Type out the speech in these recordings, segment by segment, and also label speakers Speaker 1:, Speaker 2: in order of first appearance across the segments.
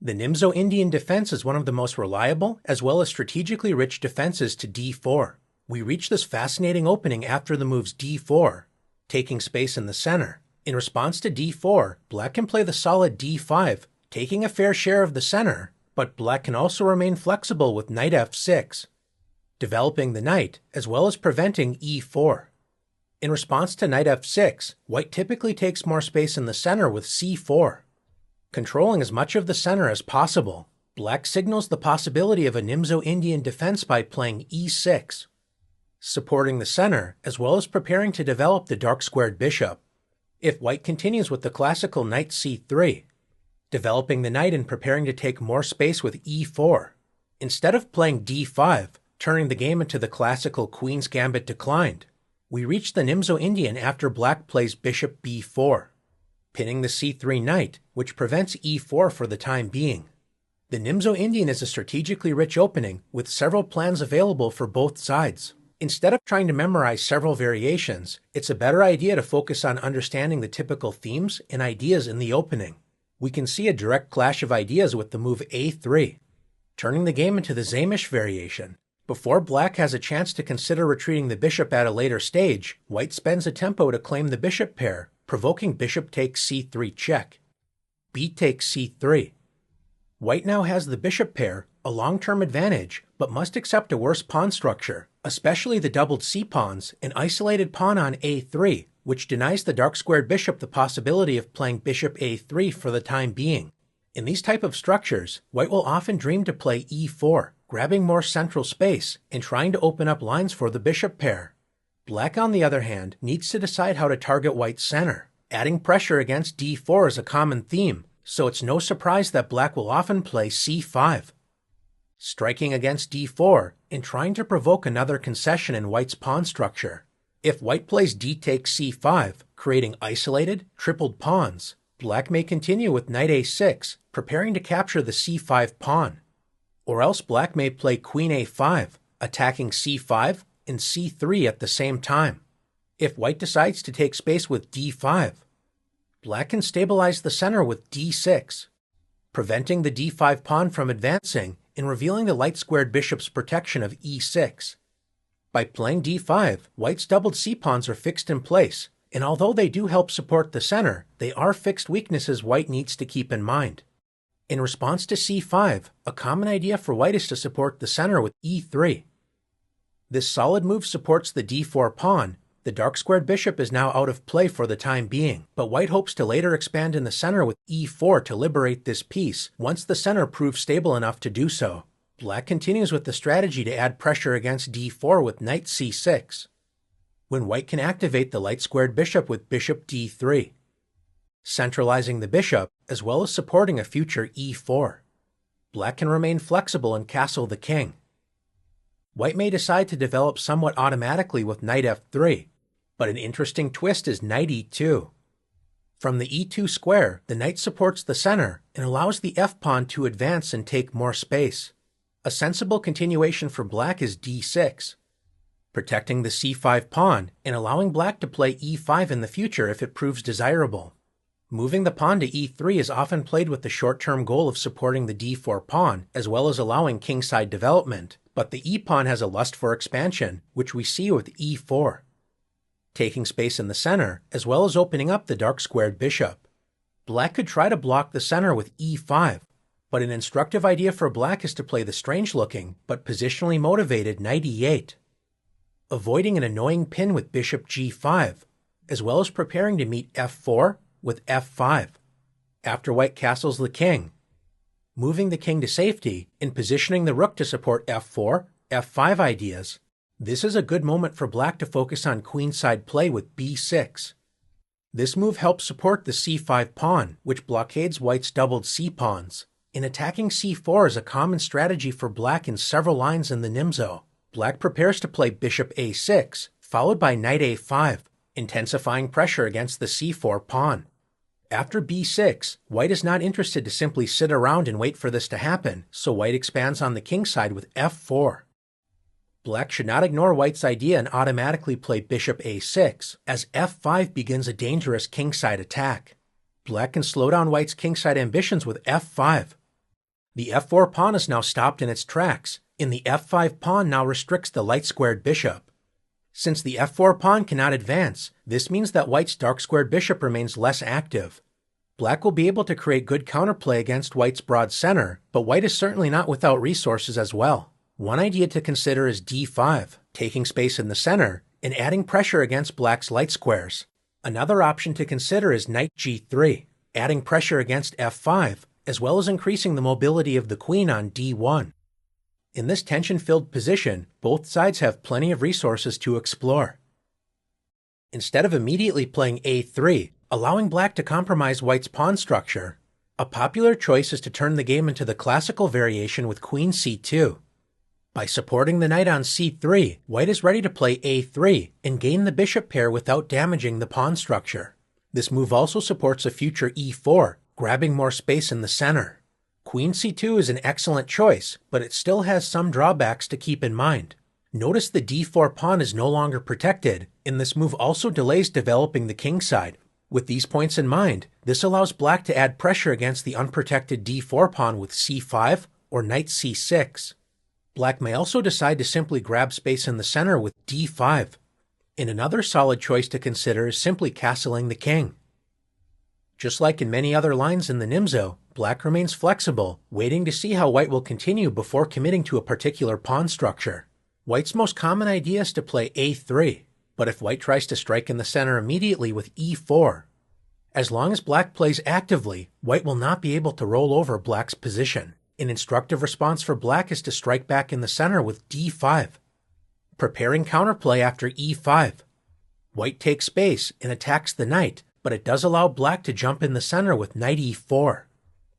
Speaker 1: The Nimzo-Indian defense is one of the most reliable as well as strategically rich defenses to d4. We reach this fascinating opening after the moves d4, taking space in the center. In response to d4, black can play the solid d5, taking a fair share of the center, but black can also remain flexible with knight f6, developing the knight as well as preventing e4. In response to knight f6, white typically takes more space in the center with c4. Controlling as much of the center as possible, black signals the possibility of a Nimzo-Indian defense by playing e6, supporting the center as well as preparing to develop the dark-squared bishop. If white continues with the classical knight c3, developing the knight and preparing to take more space with e4, instead of playing d5, turning the game into the classical queen's gambit declined, we reach the Nimzo-Indian after black plays bishop b4. Pinning the c3 knight, which prevents e4 for the time being. The Nimzo-Indian is a strategically rich opening with several plans available for both sides. Instead of trying to memorize several variations, it's a better idea to focus on understanding the typical themes and ideas in the opening. We can see a direct clash of ideas with the move a3, turning the game into the Zamish variation. Before black has a chance to consider retreating the bishop at a later stage, white spends a tempo to claim the bishop pair, provoking bishop takes c3 check. B takes c3. White now has the bishop pair, a long-term advantage, but must accept a worse pawn structure, especially the doubled c-pawns, an isolated pawn on a3, which denies the dark-squared bishop the possibility of playing bishop a3 for the time being. In these type of structures, white will often dream to play e4, grabbing more central space and trying to open up lines for the bishop pair. Black, on the other hand, needs to decide how to target white's center. Adding pressure against d4 is a common theme, so it's no surprise that black will often play c5, striking against d4 and trying to provoke another concession in white's pawn structure. If white plays d takes c5, creating isolated, tripled pawns, black may continue with knight a6, preparing to capture the c5 pawn. Or else black may play queen a5, attacking c5 and c3 at the same time. If white decides to take space with d5, black can stabilize the center with d6, preventing the d5 pawn from advancing and revealing the light-squared bishop's protection of e6. By playing d5, white's doubled c-pawns are fixed in place, and although they do help support the center, they are fixed weaknesses white needs to keep in mind. In response to c5, a common idea for white is to support the center with e3. This solid move supports the d4 pawn. The dark-squared bishop is now out of play for the time being, but white hopes to later expand in the center with e4 to liberate this piece once the center proves stable enough to do so. Black continues with the strategy to add pressure against d4 with knight c6, when white can activate the light-squared bishop with bishop d3, centralizing the bishop as well as supporting a future e4. Black can remain flexible and castle the king. White may decide to develop somewhat automatically with knight f3, but an interesting twist is knight e2. From the e2 square, the knight supports the center and allows the f-pawn to advance and take more space. A sensible continuation for black is d6, protecting the c5 pawn and allowing black to play e5 in the future if it proves desirable. Moving the pawn to e3 is often played with the short-term goal of supporting the d4 pawn as well as allowing kingside development, but the e-pawn has a lust for expansion, which we see with e4, taking space in the center as well as opening up the dark-squared bishop. Black could try to block the center with e5, but an instructive idea for black is to play the strange-looking but positionally motivated knight e8, avoiding an annoying pin with bishop g5, as well as preparing to meet f4 with f5, after white castles the king, moving the king to safety and positioning the rook to support f4, f5 ideas. This is a good moment for black to focus on queenside play with b6. This move helps support the c5 pawn, which blockades white's doubled c-pawns. And attacking c4 is a common strategy for black in several lines in the Nimzo. Black prepares to play bishop a6, followed by knight a5, intensifying pressure against the c4 pawn. After b6, white is not interested to simply sit around and wait for this to happen, so white expands on the king side with f4. Black should not ignore white's idea and automatically play bishop a6, as f5 begins a dangerous kingside attack. Black can slow down white's kingside ambitions with f5, The f4 pawn is now stopped in its tracks, and the f5 pawn now restricts the light-squared bishop. Since the f4 pawn cannot advance, this means that white's dark-squared bishop remains less active. Black will be able to create good counterplay against white's broad center, but white is certainly not without resources as well. One idea to consider is d5, taking space in the center, and adding pressure against black's light squares. Another option to consider is knight g3, adding pressure against f5, as well as increasing the mobility of the queen on d1. In this tension-filled position, both sides have plenty of resources to explore. Instead of immediately playing a3, allowing black to compromise white's pawn structure, a popular choice is to turn the game into the classical variation with queen c2. By supporting the knight on c3, white is ready to play a3 and gain the bishop pair without damaging the pawn structure. This move also supports a future e4, grabbing more space in the center. Queen c2 is an excellent choice, but it still has some drawbacks to keep in mind. Notice the d4 pawn is no longer protected, and this move also delays developing the king side. With these points in mind, this allows black to add pressure against the unprotected d4 pawn with c5 or knight c6. Black may also decide to simply grab space in the center with d5. And another solid choice to consider is simply castling the king. Just like in many other lines in the Nimzo, black remains flexible, waiting to see how white will continue before committing to a particular pawn structure. White's most common idea is to play a3, but if white tries to strike in the center immediately with e4, as long as black plays actively, white will not be able to roll over black's position. An instructive response for black is to strike back in the center with d5, preparing counterplay after e5. White takes space and attacks the knight, but it does allow black to jump in the center with knight e4,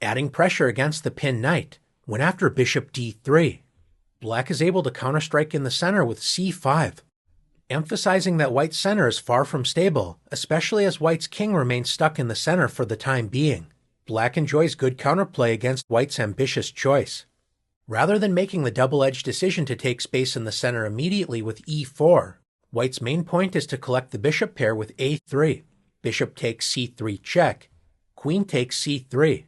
Speaker 1: adding pressure against the pinned knight. When after bishop d3, black is able to counterstrike in the center with c5, emphasizing that white's center is far from stable, especially as white's king remains stuck in the center for the time being. Black enjoys good counterplay against white's ambitious choice. Rather than making the double-edged decision to take space in the center immediately with e4, white's main point is to collect the bishop pair with a3. Bishop takes c3 check, queen takes c3.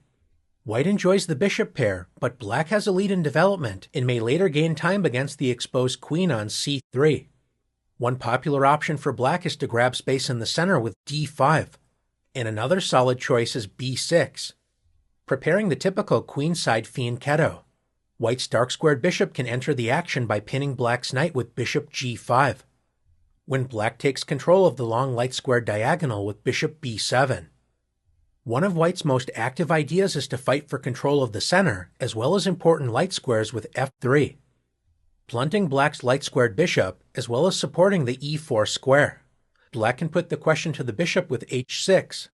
Speaker 1: White enjoys the bishop pair, but black has a lead in development and may later gain time against the exposed queen on c3. One popular option for black is to grab space in the center with d5, and another solid choice is b6, preparing the typical queenside fianchetto. White's dark-squared bishop can enter the action by pinning black's knight with bishop g5, when black takes control of the long light-squared diagonal with bishop b7. One of white's most active ideas is to fight for control of the center, as well as important light squares with f3, blunting black's light-squared bishop, as well as supporting the e4 square. Black can put the question to the bishop with h6.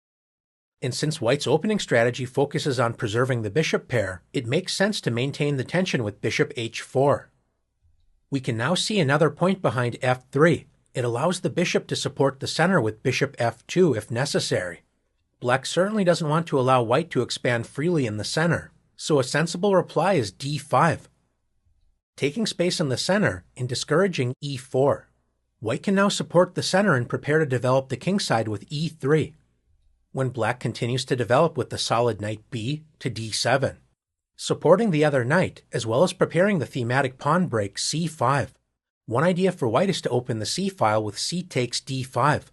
Speaker 1: And since white's opening strategy focuses on preserving the bishop pair, it makes sense to maintain the tension with bishop h4. We can now see another point behind f3. It allows the bishop to support the center with bishop f2 if necessary. Black certainly doesn't want to allow white to expand freely in the center, so a sensible reply is d5, taking space in the center and discouraging e4. White can now support the center and prepare to develop the king side with e3, when black continues to develop with the solid knight b to d7, supporting the other knight, as well as preparing the thematic pawn break c5. One idea for white is to open the c-file with c takes d5,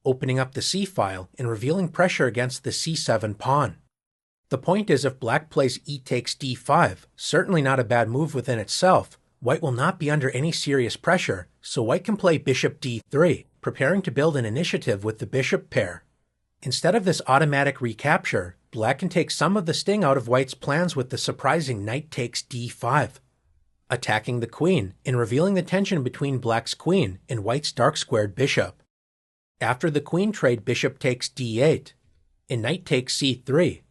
Speaker 1: opening up the c-file and revealing pressure against the c7 pawn. The point is, if black plays e takes d5, certainly not a bad move within itself, white will not be under any serious pressure, so white can play bishop d3, preparing to build an initiative with the bishop pair. Instead of this automatic recapture, black can take some of the sting out of white's plans with the surprising knight takes d5, attacking the queen and revealing the tension between black's queen and white's dark-squared bishop. After the queen trade, bishop takes d8, and knight takes c3.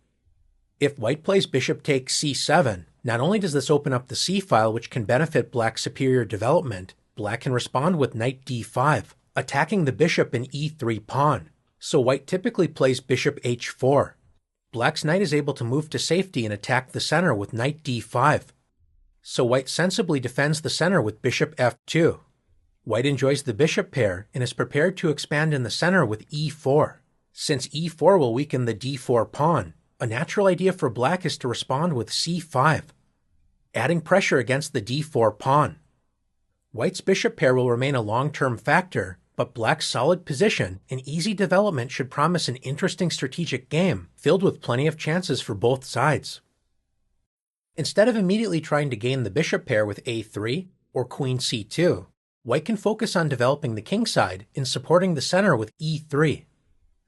Speaker 1: If white plays bishop takes c7, not only does this open up the c-file, which can benefit black's superior development, black can respond with knight d5, attacking the bishop and e3 pawn. So white typically plays bishop h4. Black's knight is able to move to safety and attack the center with knight d5. So white sensibly defends the center with bishop f2. White enjoys the bishop pair and is prepared to expand in the center with e4. Since e4 will weaken the d4 pawn, a natural idea for black is to respond with c5, adding pressure against the d4 pawn. White's bishop pair will remain a long-term factor, but black's solid position and easy development should promise an interesting strategic game filled with plenty of chances for both sides. Instead of immediately trying to gain the bishop pair with a3 or queen c2, white can focus on developing the king side and supporting the center with e3.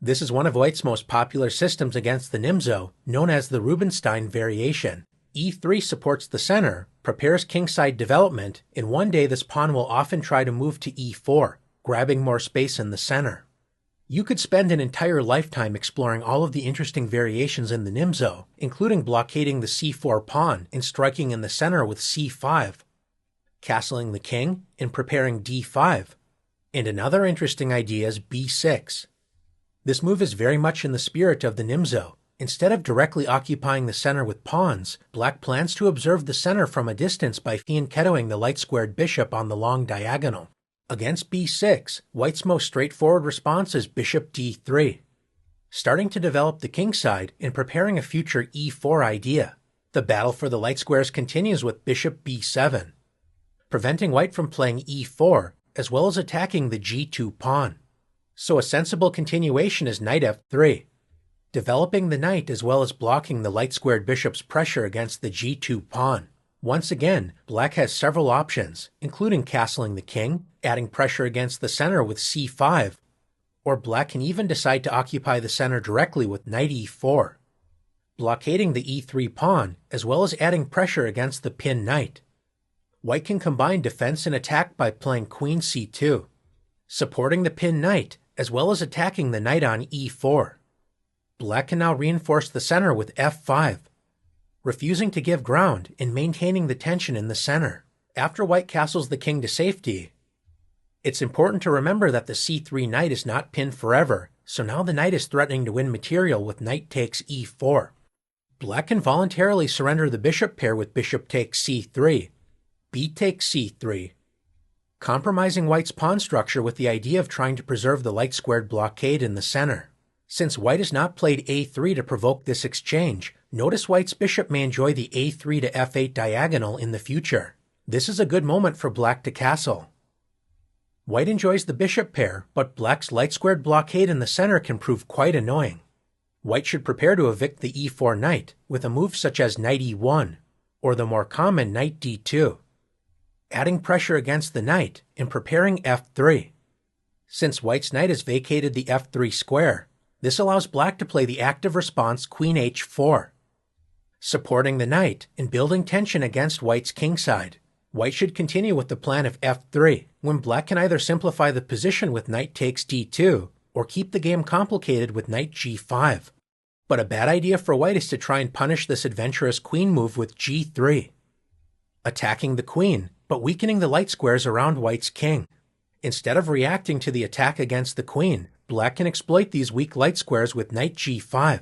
Speaker 1: This is one of white's most popular systems against the Nimzo, known as the Rubinstein variation. e3 supports the center, prepares kingside development, and one day this pawn will often try to move to e4, grabbing more space in the center. You could spend an entire lifetime exploring all of the interesting variations in the Nimzo, including blockading the c4 pawn and striking in the center with c5, castling the king and preparing d5, and another interesting idea is b6. This move is very much in the spirit of the Nimzo. Instead of directly occupying the center with pawns, black plans to observe the center from a distance by fianchettoing the light-squared bishop on the long diagonal. Against b6, white's most straightforward response is bishop d3, starting to develop the king side and preparing a future e4 idea. The battle for the light squares continues with bishop b7, preventing white from playing e4, as well as attacking the g2 pawn. So a sensible continuation is knight f3, developing the knight as well as blocking the light-squared bishop's pressure against the g2 pawn. Once again, black has several options, including castling the king, adding pressure against the center with c5, or black can even decide to occupy the center directly with knight e4, blockading the e3 pawn as well as adding pressure against the pinned knight. White can combine defense and attack by playing queen c2, supporting the pinned knight as well as attacking the knight on e4. Black can now reinforce the center with f5, refusing to give ground and maintaining the tension in the center. After white castles the king to safety, it's important to remember that the c3 knight is not pinned forever, so now the knight is threatening to win material with knight takes e4. Black can voluntarily surrender the bishop pair with bishop takes c3, b takes c3, compromising white's pawn structure with the idea of trying to preserve the light-squared blockade in the center. Since white has not played a3 to provoke this exchange, notice white's bishop may enjoy the a3 to f8 diagonal in the future. This is a good moment for black to castle. White enjoys the bishop pair, but black's light-squared blockade in the center can prove quite annoying. White should prepare to evict the e4 knight with a move such as knight e1, or the more common knight d2, adding pressure against the knight and preparing f3. Since white's knight has vacated the f3 square, this allows black to play the active response queen h4, supporting the knight and building tension against white's kingside. White should continue with the plan of f3, when black can either simplify the position with knight takes d2, or keep the game complicated with knight g5. But a bad idea for white is to try and punish this adventurous queen move with g3, attacking the queen, but weakening the light squares around white's king. Instead of reacting to the attack against the queen, black can exploit these weak light squares with knight g5.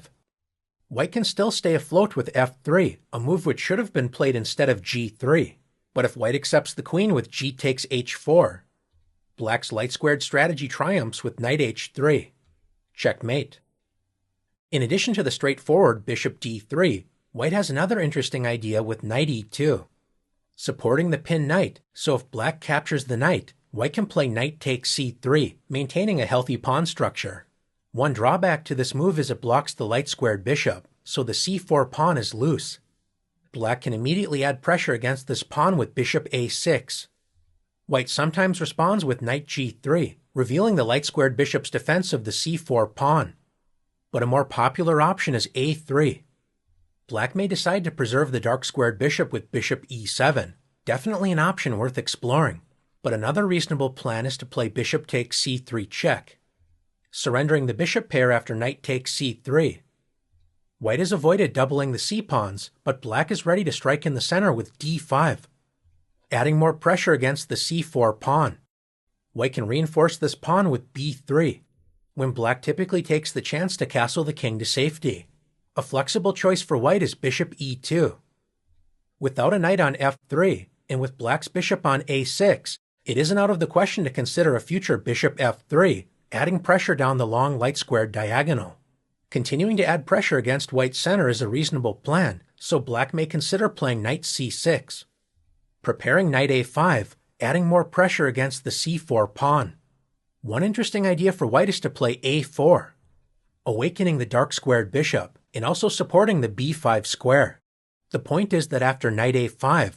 Speaker 1: White can still stay afloat with f3, a move which should have been played instead of g3. But if white accepts the queen with g takes h4, black's light-squared strategy triumphs with knight h3. Checkmate. In addition to the straightforward bishop d3, white has another interesting idea with knight e2, supporting the pinned knight, so if black captures the knight, white can play knight takes c3, maintaining a healthy pawn structure. One drawback to this move is it blocks the light-squared bishop, so the c4 pawn is loose. Black can immediately add pressure against this pawn with bishop a6. White sometimes responds with knight g3, revealing the light-squared bishop's defense of the c4 pawn. But a more popular option is a3. Black may decide to preserve the dark-squared bishop with bishop e7, definitely an option worth exploring. But another reasonable plan is to play bishop takes c3 check, surrendering the bishop pair after knight takes c3. White has avoided doubling the c-pawns, but black is ready to strike in the center with d5, adding more pressure against the c4 pawn. White can reinforce this pawn with b3, when black typically takes the chance to castle the king to safety. A flexible choice for white is bishop e2. Without a knight on f3, and with black's bishop on a6, it isn't out of the question to consider a future bishop f3, adding pressure down the long light-squared diagonal. Continuing to add pressure against white's center is a reasonable plan, so black may consider playing knight c6. Preparing knight a5, adding more pressure against the c4 pawn. One interesting idea for white is to play a4, awakening the dark squared bishop, and also supporting the b5 square. The point is that after knight a5,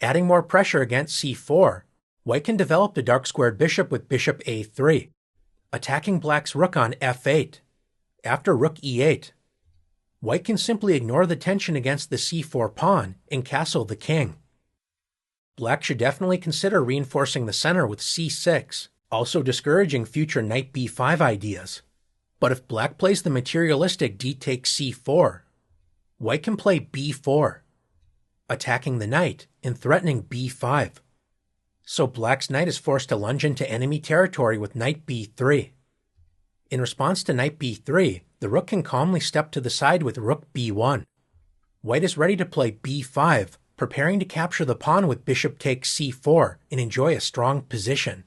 Speaker 1: adding more pressure against c4, white can develop the dark squared bishop with bishop a3, attacking black's rook on f8. After rook e8, white can simply ignore the tension against the c4 pawn and castle the king. Black should definitely consider reinforcing the center with c6, also discouraging future knight b5 ideas. But if black plays the materialistic d takes c4, white can play b4, attacking the knight and threatening b5. So black's knight is forced to lunge into enemy territory with knight b3. In response to knight b3, the rook can calmly step to the side with rook b1. White is ready to play b5, preparing to capture the pawn with bishop takes c4 and enjoy a strong position.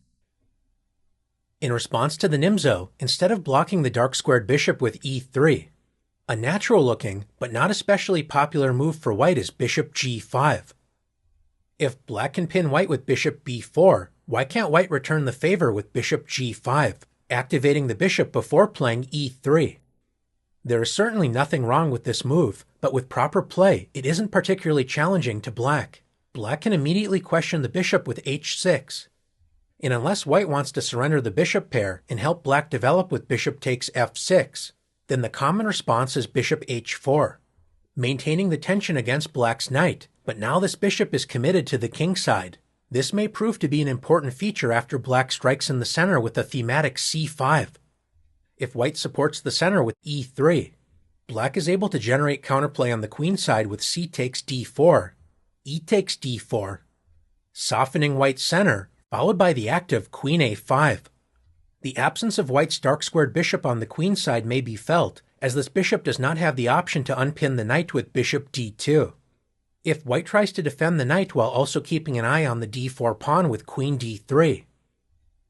Speaker 1: In response to the Nimzo, instead of blocking the dark squared bishop with e3, a natural-looking but not especially popular move for white is bishop g5. If black can pin white with bishop b4, why can't white return the favor with bishop g5, activating the bishop before playing e3? There is certainly nothing wrong with this move, but with proper play, it isn't particularly challenging to black. Black can immediately question the bishop with h6. And unless white wants to surrender the bishop pair and help black develop with bishop takes f6, then the common response is bishop h4, maintaining the tension against black's knight, but now this bishop is committed to the king side. This may prove to be an important feature after black strikes in the center with a thematic c5. If white supports the center with e3, black is able to generate counterplay on the queen side with c takes d4, e takes d4, softening white's center, followed by the active queen a5. The absence of white's dark squared bishop on the queen side may be felt, as this bishop does not have the option to unpin the knight with bishop d2. If white tries to defend the knight while also keeping an eye on the d4 pawn with queen d3,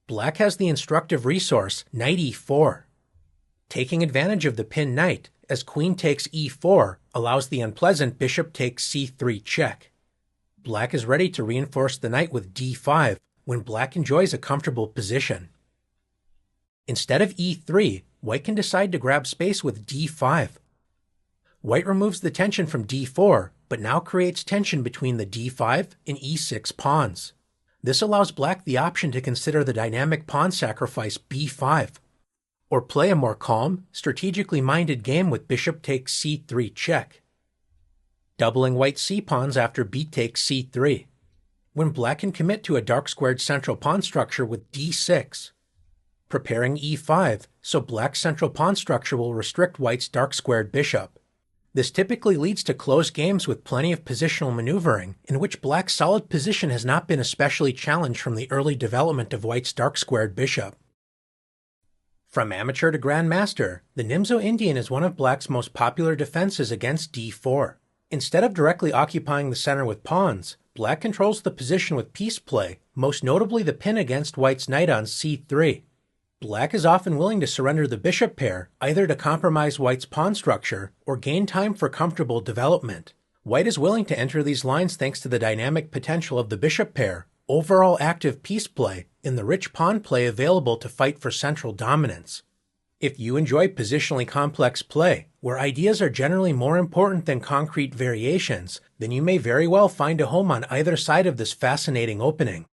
Speaker 1: black has the instructive resource knight e4. Taking advantage of the pinned knight, as queen takes e4 allows the unpleasant bishop takes c3 check. Black is ready to reinforce the knight with d5 when black enjoys a comfortable position. Instead of e3, white can decide to grab space with d5. White removes the tension from d4, but now creates tension between the d5 and e6 pawns. This allows black the option to consider the dynamic pawn sacrifice b5, or play a more calm, strategically minded game with bishop takes c3 check, doubling white's c-pawns after b takes c3, when black can commit to a dark squared central pawn structure with d6, preparing e5 so black's central pawn structure will restrict white's dark squared bishop. This typically leads to close games with plenty of positional maneuvering, in which black's solid position has not been especially challenged from the early development of white's dark squared bishop. From amateur to grandmaster, the Nimzo Indian is one of black's most popular defenses against d4. Instead of directly occupying the center with pawns, black controls the position with piece play, most notably the pin against white's knight on c3. Black is often willing to surrender the bishop pair, either to compromise white's pawn structure or gain time for comfortable development. White is willing to enter these lines thanks to the dynamic potential of the bishop pair, overall active piece play, and the rich pawn play available to fight for central dominance. If you enjoy positionally complex play, where ideas are generally more important than concrete variations, then you may very well find a home on either side of this fascinating opening.